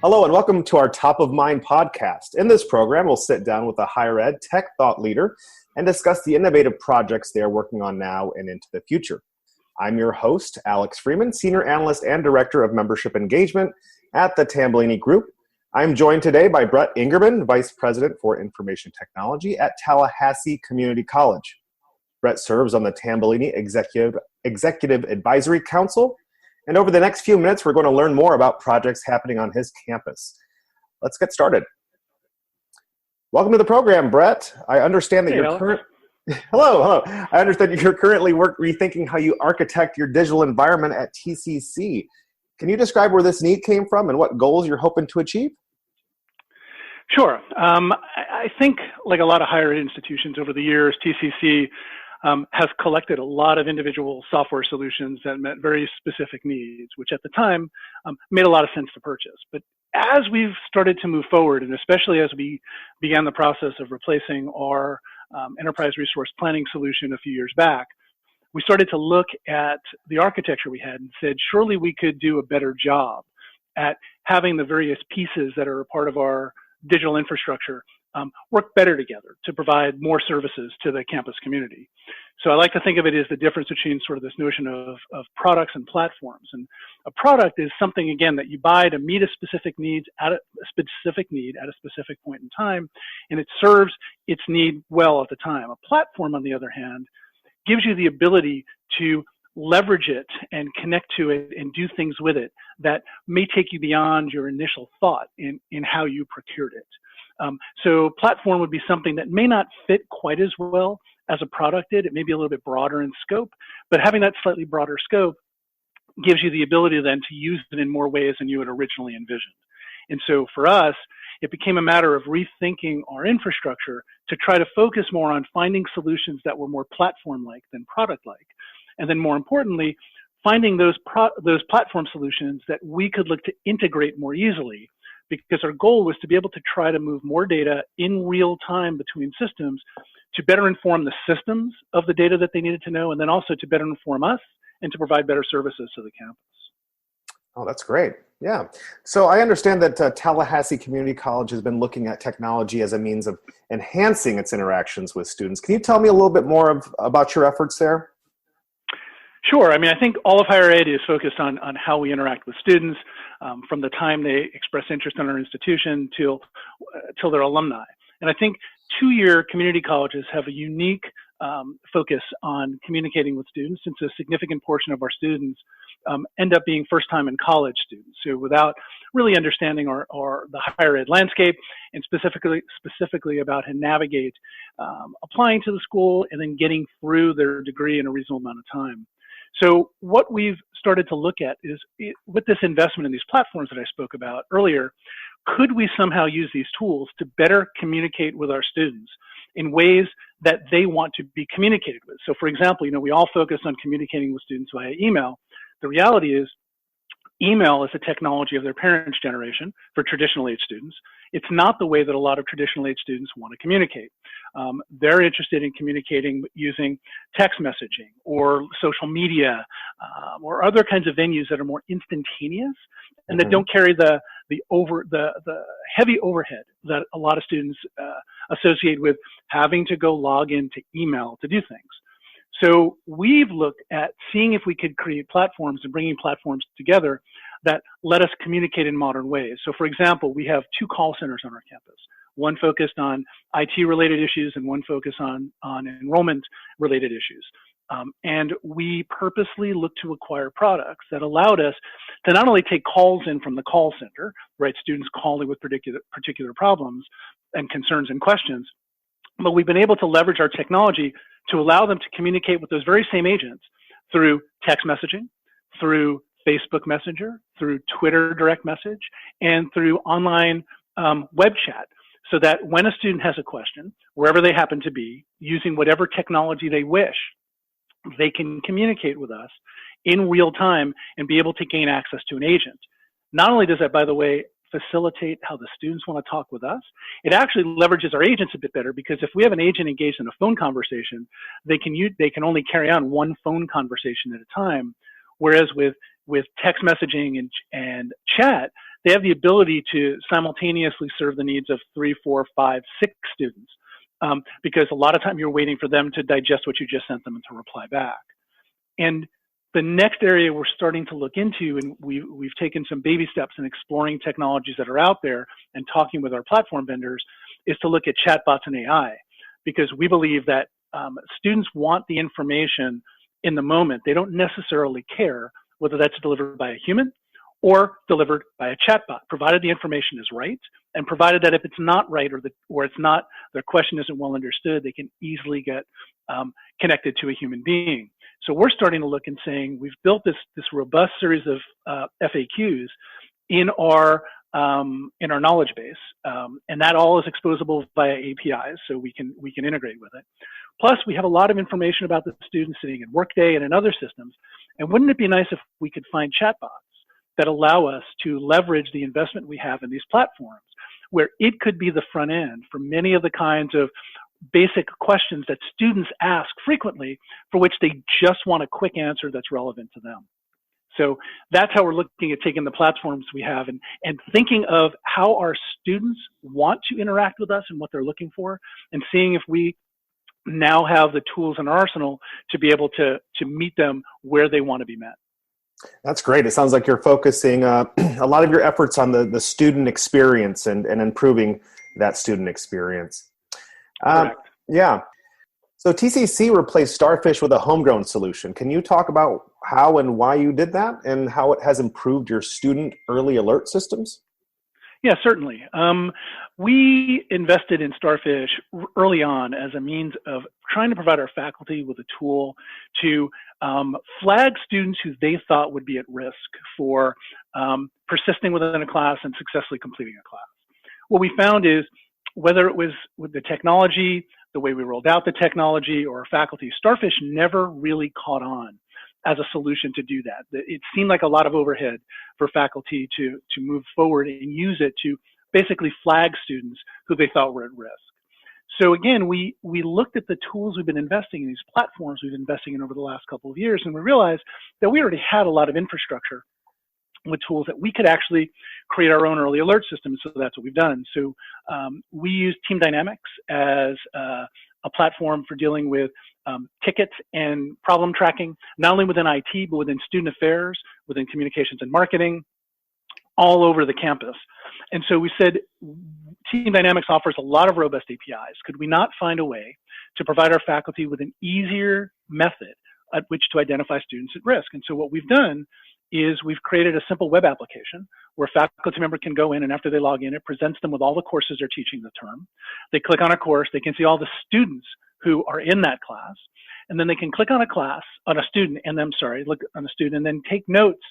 Hello and welcome to our Top of Mind podcast. In this program, we'll sit down with a higher ed tech thought leader and discuss the innovative projects they are working on now and into the future. I'm your host, Alex Freeman, Senior Analyst and Director of Membership Engagement at the Tambellini Group. I'm joined today by Bret Ingerman, Vice President for Information Technology at Tallahassee Community College. Bret serves on the Tambellini Executive Advisory Council. And over the next few minutes, we're going to learn more about projects happening on his campus. Let's get started. Welcome to the program, Bret. I understand that Hello. I understand you're currently rethinking how you architect your digital environment at TCC. Can you describe where this need came from and what goals you're hoping to achieve? Sure. I think, like a lot of higher ed institutions over the years, TCC has collected a lot of individual software solutions that met very specific needs, which at the time made a lot of sense to purchase. But as we've started to move forward, and especially as we began the process of replacing our enterprise resource planning solution a few years back, we started to look at the architecture we had and said, surely we could do a better job at having the various pieces that are a part of our digital infrastructure work better together to provide more services to the campus community. So I like to think of it as the difference between sort of this notion of products and platforms. And a product is something, again, that you buy to meet a specific need at a specific point in time, and it serves its need well at the time. A platform, on the other hand, gives you the ability to leverage it and connect to it and do things with it that may take you beyond your initial thought in how you procured it. So platform would be something that may not fit quite as well as a product did. It may be a little bit broader in scope, but having that slightly broader scope gives you the ability then to use it in more ways than you had originally envisioned. And so for us, it became a matter of rethinking our infrastructure to try to focus more on finding solutions that were more platform-like than product-like. And then more importantly, finding those platform solutions that we could look to integrate more easily, because our goal was to be able to try to move more data in real time between systems to better inform the systems of the data that they needed to know, and then also to better inform us and to provide better services to the campus. Oh, that's great. Yeah. So I understand that Tallahassee Community College has been looking at technology as a means of enhancing its interactions with students. Can you tell me a little bit more about your efforts there? Sure. I mean, I think all of higher ed is focused on how we interact with students from the time they express interest in our institution till they're alumni. And I think two-year community colleges have a unique focus on communicating with students, since a significant portion of our students end up being first-time in college students. So without really understanding the higher ed landscape, and specifically about how to navigate applying to the school and then getting through their degree in a reasonable amount of time. So what we've started to look at is, with this investment in these platforms that I spoke about earlier, could we somehow use these tools to better communicate with our students in ways that they want to be communicated with? So for example, we all focus on communicating with students via email. The reality is, email is a technology of their parents' generation for traditional age students. It's not the way that a lot of traditional age students want to communicate. They're interested in communicating using text messaging or social media or other kinds of venues that are more instantaneous and that don't carry the heavy overhead that a lot of students associate with having to go log into email to do things. So we've looked at seeing if we could create platforms and bringing platforms together that let us communicate in modern ways. So for example, we have 2 call centers on our campus, one focused on IT-related issues and one focused on enrollment-related issues. And we purposely looked to acquire products that allowed us to not only take calls in from the call center, right, students calling with particular problems and concerns and questions, but we've been able to leverage our technology to allow them to communicate with those very same agents through text messaging, through Facebook Messenger, through Twitter direct message, and through online web chat, so that when a student has a question, wherever they happen to be, using whatever technology they wish, they can communicate with us in real time and be able to gain access to an agent. Not only does that, by the way, facilitate how the students want to talk with us, it actually leverages our agents a bit better, because if we have an agent engaged in a phone conversation, they can only carry on one phone conversation at a time. Whereas with text messaging and chat, they have the ability to simultaneously serve the needs of 3, 4, 5, 6 students, because a lot of time you're waiting for them to digest what you just sent them and to reply back. And the next area we're starting to look into, and we've taken some baby steps in exploring technologies that are out there and talking with our platform vendors, is to look at chatbots and AI, because we believe that students want the information in the moment. They don't necessarily care whether that's delivered by a human or delivered by a chatbot, provided the information is right, and provided that if it's not right or it's not, their question isn't well understood, they can easily get connected to a human being. So we're starting to look and saying, we've built this robust series of FAQs in our knowledge base, and that all is exposable via APIs, so we can integrate with it. Plus, we have a lot of information about the students sitting in Workday and in other systems. And wouldn't it be nice if we could find chatbots that allow us to leverage the investment we have in these platforms, where it could be the front end for many of the kinds of basic questions that students ask frequently, for which they just want a quick answer that's relevant to them. So that's how we're looking at taking the platforms we have and thinking of how our students want to interact with us and what they're looking for, and seeing if we now have the tools in our arsenal to be able to meet them where they want to be met. That's great. It sounds like you're focusing a lot of your efforts on the student experience and improving that student experience. Yeah. So TCC replaced Starfish with a homegrown solution. Can you talk about how and why you did that and how it has improved your student early alert systems? Yeah, certainly. We invested in Starfish early on as a means of trying to provide our faculty with a tool to flag students who they thought would be at risk for persisting within a class and successfully completing a class. What we found is, whether it was with the technology, the way we rolled out the technology, or our faculty, Starfish never really caught on as a solution to do that. It seemed like a lot of overhead for faculty to move forward and use it to basically flag students who they thought were at risk. So again, we looked at the tools we've been investing in, these platforms we've been investing in over the last couple of years, and we realized that we already had a lot of infrastructure with tools that we could actually create our own early alert system. So that's what we've done. So we use Team Dynamics as a platform for dealing with tickets and problem tracking, not only within IT, but within student affairs, within communications and marketing, all over the campus. And so we said, Team Dynamics offers a lot of robust APIs. Could we not find a way to provide our faculty with an easier method at which to identify students at risk? And so what we've done is we've created a simple web application where a faculty member can go in, and after they log in, it presents them with all the courses they're teaching the term. They click on a course, they can see all the students who are in that class, and then they can click on a student, and then take notes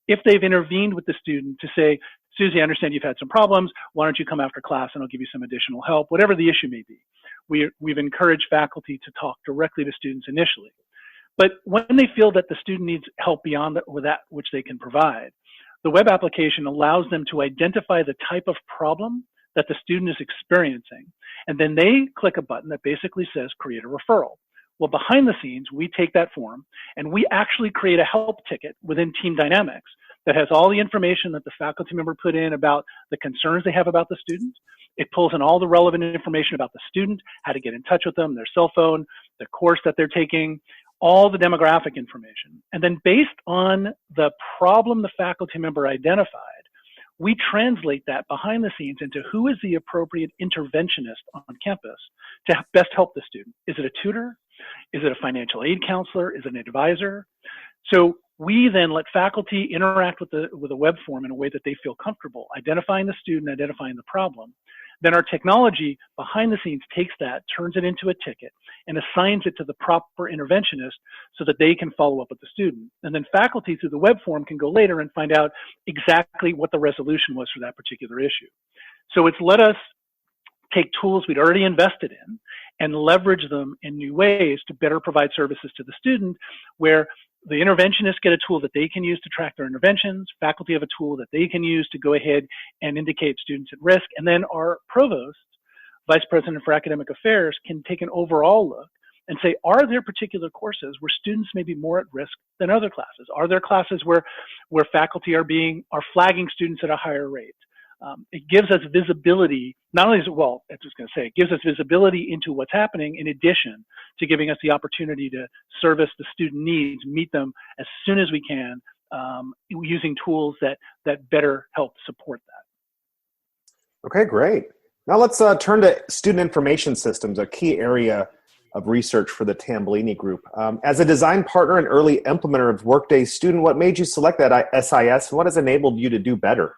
if they've intervened with the student to say, Susie, I understand you've had some problems. Why don't you come after class and I'll give you some additional help, whatever the issue may be. We've encouraged faculty to talk directly to students initially. But when they feel that the student needs help beyond that which they can provide, the web application allows them to identify the type of problem that the student is experiencing. And then they click a button that basically says, create a referral. Well, behind the scenes, we take that form and we actually create a help ticket within Team Dynamics that has all the information that the faculty member put in about the concerns they have about the student. It pulls in all the relevant information about the student, how to get in touch with them, their cell phone, the course that they're taking, all the demographic information. And then based on the problem the faculty member identified, we translate that behind the scenes into who is the appropriate interventionist on campus to best help the student. Is it a tutor? Is it a financial aid counselor? Is it an advisor? So we then let faculty interact with the web form in a way that they feel comfortable, identifying the student, identifying the problem. Then our technology behind the scenes takes that, turns it into a ticket, and assigns it to the proper interventionist so that they can follow up with the student. And then faculty through the web form can go later and find out exactly what the resolution was for that particular issue. So it's let us take tools we'd already invested in and leverage them in new ways to better provide services to the student, where the interventionists get a tool that they can use to track their interventions, faculty have a tool that they can use to go ahead and indicate students at risk, and then our provost, vice president for academic affairs, can take an overall look and say, are there particular courses where students may be more at risk than other classes? Are there classes where faculty are flagging students at a higher rate? It gives us visibility, not only it gives us visibility into what's happening in addition to giving us the opportunity to service the student needs, meet them as soon as we can, using tools that better help support that. Okay, great. Now let's turn to student information systems, a key area of research for the Tambellini Group. As a design partner and early implementer of Workday Student, what made you select that SIS, and what has enabled you to do better?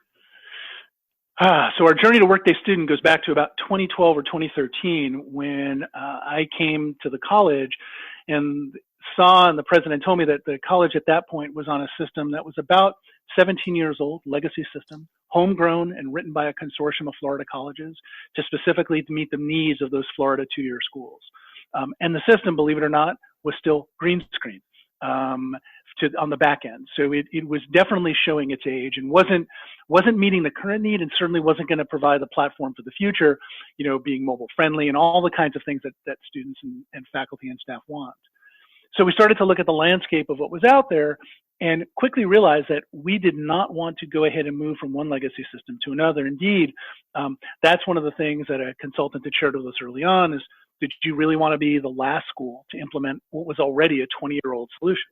So our journey to Workday Student goes back to about 2012 or 2013 when I came to the college and the president told me that the college at that point was on a system that was about 17 years old, legacy system, homegrown and written by a consortium of Florida colleges to specifically to meet the needs of those Florida two-year schools. And the system, believe it or not, was still green screen on the back end. So it was definitely showing its age and wasn't meeting the current need and certainly wasn't going to provide the platform for the future, being mobile friendly and all the kinds of things that students and faculty and staff want. So we started to look at the landscape of what was out there and quickly realized that we did not want to go ahead and move from one legacy system to another. Indeed, that's one of the things that a consultant had shared with us early on is, did you really want to be the last school to implement what was already a 20-year-old solution?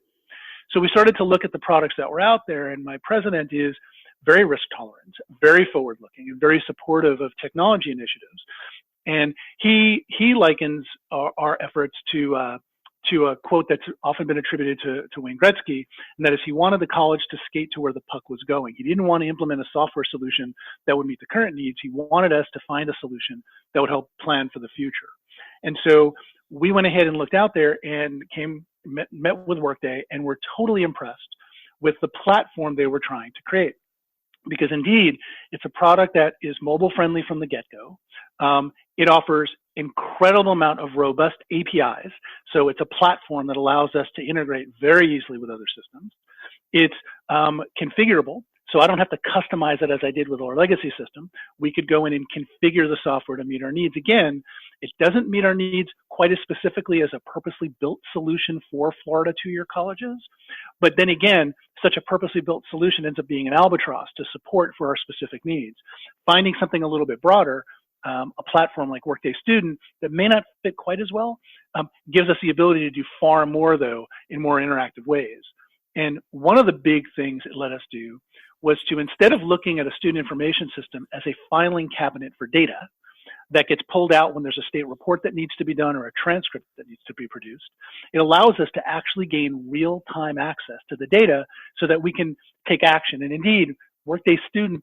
So we started to look at the products that were out there, and my president is very risk tolerant, very forward-looking, and very supportive of technology initiatives. And he likens our efforts to a quote that's often been attributed to Wayne Gretzky, and that is he wanted the college to skate to where the puck was going. He didn't want to implement a software solution that would meet the current needs. He wanted us to find a solution that would help plan for the future. And so we went ahead and looked out there and met with Workday, and were totally impressed with the platform they were trying to create. Because indeed, it's a product that is mobile friendly from the get-go. It offers incredible amount of robust APIs. So it's a platform that allows us to integrate very easily with other systems. It's configurable. So I don't have to customize it as I did with our legacy system. We could go in and configure the software to meet our needs. Again, it doesn't meet our needs quite as specifically as a purposely built solution for Florida two-year colleges. But then again, such a purposely built solution ends up being an albatross to support for our specific needs. Finding something a little bit broader, a platform like Workday Student that may not fit quite as well, gives us the ability to do far more, though, in more interactive ways. And one of the big things it let us do was to, instead of looking at a student information system as a filing cabinet for data that gets pulled out when there's a state report that needs to be done or a transcript that needs to be produced, it allows us to actually gain real-time access to the data so that we can take action. And indeed, Workday Student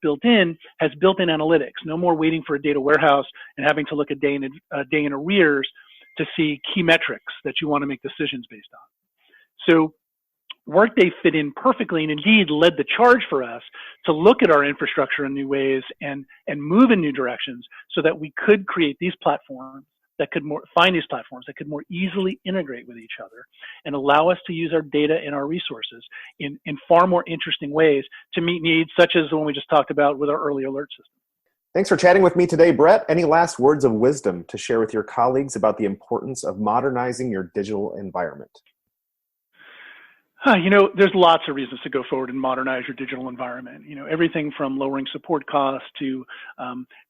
has built-in analytics. No more waiting for a data warehouse and having to look a day in arrears to see key metrics that you want to make decisions based on. So Workday fit in perfectly and indeed led the charge for us to look at our infrastructure in new ways and move in new directions so that we could create these platforms that could find these platforms that could more easily integrate with each other and allow us to use our data and our resources in far more interesting ways to meet needs such as the one we just talked about with our early alert system. Thanks for chatting with me today, Bret. Any last words of wisdom to share with your colleagues about the importance of modernizing your digital environment? There's lots of reasons to go forward and modernize your digital environment. Everything from lowering support costs to,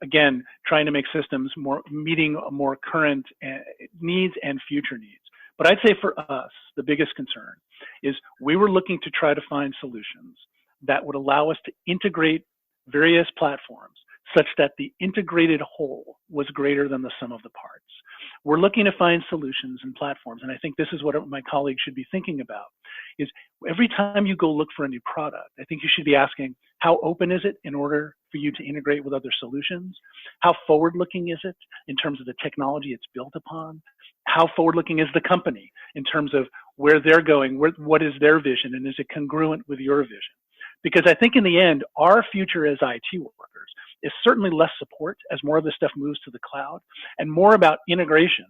again, trying to make systems meeting more current needs and future needs. But I'd say for us, the biggest concern is we were looking to try to find solutions that would allow us to integrate various platforms such that the integrated whole was greater than the sum of the parts. We're looking to find solutions and platforms, and I think this is what my colleagues should be thinking about, is every time you go look for a new product, I think you should be asking, how open is it in order for you to integrate with other solutions? How forward-looking is it in terms of the technology it's built upon? How forward-looking is the company in terms of where they're going, what is their vision, and is it congruent with your vision? Because I think in the end, our future as IT workers is certainly less support as more of this stuff moves to the cloud and more about integration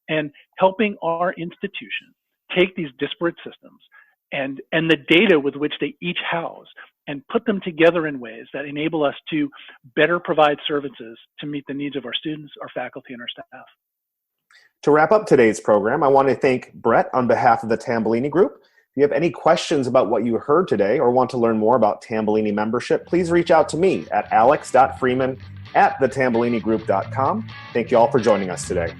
and helping our institution take these disparate systems and the data with which they each house and put them together in ways that enable us to better provide services to meet the needs of our students, our faculty, and our staff. To wrap up today's program, I want to thank Bret on behalf of the Tambellini Group. If you have any questions about what you heard today or want to learn more about Tambellini membership, please reach out to me at alex.freeman@thetambellinigroup.com. Thank you all for joining us today.